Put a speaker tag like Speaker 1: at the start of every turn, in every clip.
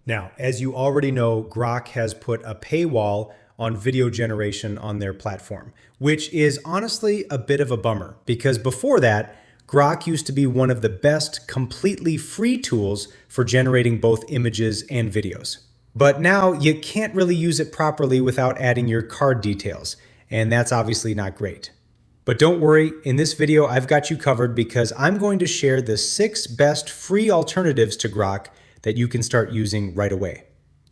Speaker 1: Now, as you already know, Grok has put a paywall on video generation on their platform, which is honestly a bit of a bummer because before that, Grok used to be one of the best completely free tools for generating both images and videos. But now you can't really use it properly without adding your card details, and that's obviously not great. But don't worry, in this video I've got you covered because I'm going to share the 6 best free alternatives to Grok that you can start using right away.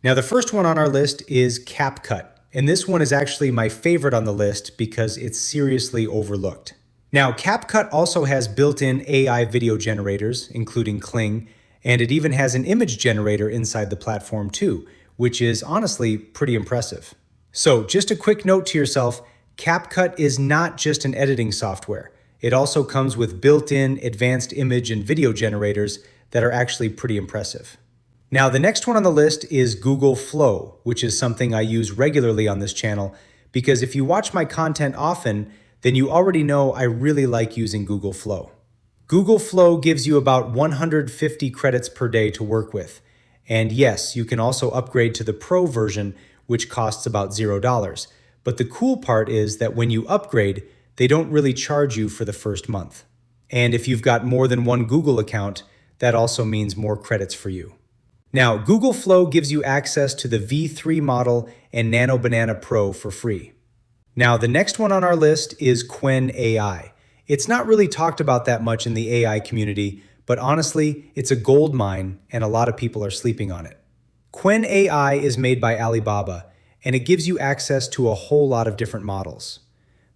Speaker 1: Now the first one on our list is CapCut, and this one is actually my favorite on the list because it's seriously overlooked. Now CapCut also has built-in AI video generators, including Kling, and it even has an image generator inside the platform too, which is honestly pretty impressive. So just a quick note to yourself, CapCut is not just an editing software. It also comes with built-in advanced image and video generators that are actually pretty impressive. Now, the next one on the list is Google Flow, which is something I use regularly on this channel because if you watch my content often, then you already know I really like using Google Flow. Google Flow gives you about 150 credits per day to work with. And yes, you can also upgrade to the Pro version, which costs about $0. But the cool part is that when you upgrade, they don't really charge you for the first month. And if you've got more than one Google account, that also means more credits for you. Now, Google Flow gives you access to the V3 model and Nano Banana Pro for free. Now, the next one on our list is Qwen AI. It's not really talked about that much in the AI community, but honestly, it's a gold mine and a lot of people are sleeping on it. Qwen AI is made by Alibaba, and it gives you access to a whole lot of different models.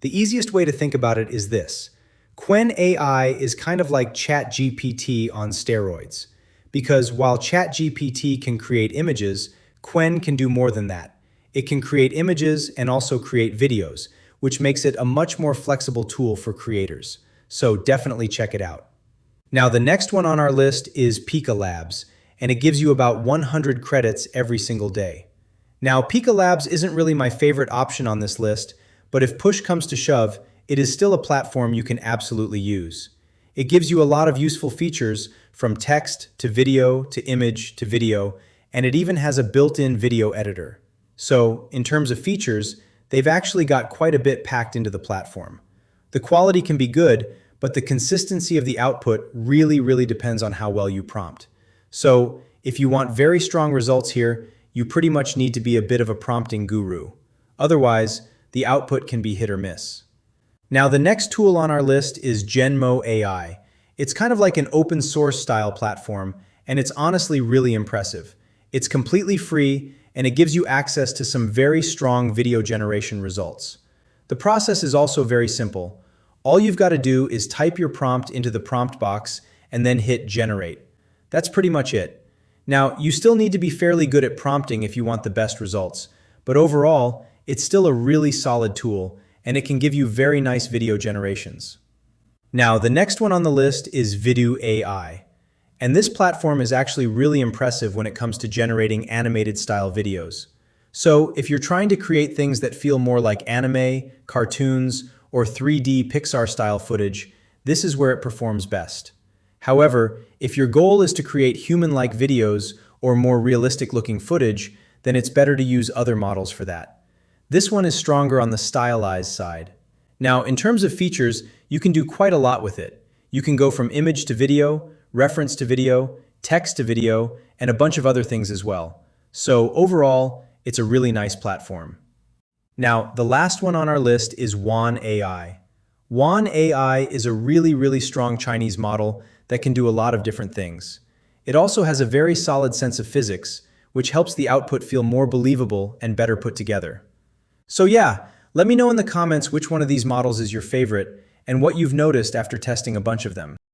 Speaker 1: The easiest way to think about it is this. Qwen AI is kind of like ChatGPT on steroids. Because while ChatGPT can create images, Qwen can do more than that. It can create images and also create videos, which makes it a much more flexible tool for creators. So definitely check it out. Now the next one on our list is Pika Labs, and it gives you about 100 credits every single day. Now Pika Labs isn't really my favorite option on this list, but if push comes to shove, it is still a platform you can absolutely use. It gives you a lot of useful features from text to video to image to video, and it even has a built-in video editor. So, in terms of features, they've actually got quite a bit packed into the platform. The quality can be good, but the consistency of the output really depends on how well you prompt. So, if you want very strong results here, you pretty much need to be a bit of a prompting guru. Otherwise, the output can be hit or miss. Now, the next tool on our list is Genmo AI. It's kind of like an open source style platform, and it's honestly really impressive. It's completely free, and it gives you access to some very strong video generation results. The process is also very simple. All you've got to do is type your prompt into the prompt box and then hit generate. That's pretty much it. Now, you still need to be fairly good at prompting if you want the best results, but overall, it's still a really solid tool, and it can give you very nice video generations. Now, the next one on the list is Vidu AI. And this platform is actually really impressive when it comes to generating animated style videos. So, if you're trying to create things that feel more like anime, cartoons, or 3D Pixar-style footage, this is where it performs best. However, if your goal is to create human-like videos or more realistic-looking footage, then it's better to use other models for that. This one is stronger on the stylized side. Now, in terms of features, you can do quite a lot with it. You can go from image to video, reference to video, text to video, and a bunch of other things as well. So overall, it's a really nice platform. Now, the last one on our list is Wan AI. Wan AI is a really strong Chinese model that can do a lot of different things. It also has a very solid sense of physics, which helps the output feel more believable and better put together. So yeah, let me know in the comments which one of these models is your favorite and what you've noticed after testing a bunch of them.